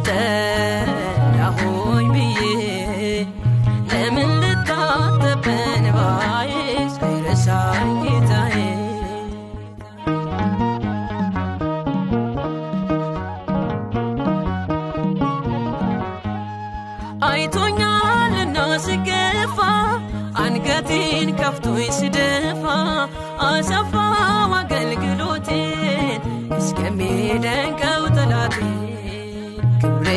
ጠላሁኝ ብዬ ለምን ልታጠብ በእንባዬ ሳይረሳኝ ጌታዬ አይቶኛልና ስገፋ አንገቴን ከፍቶኝ ስደፋ አሰፋው አገልግሎቴን እስከሚደንቀው ጠላቴ ክብሬ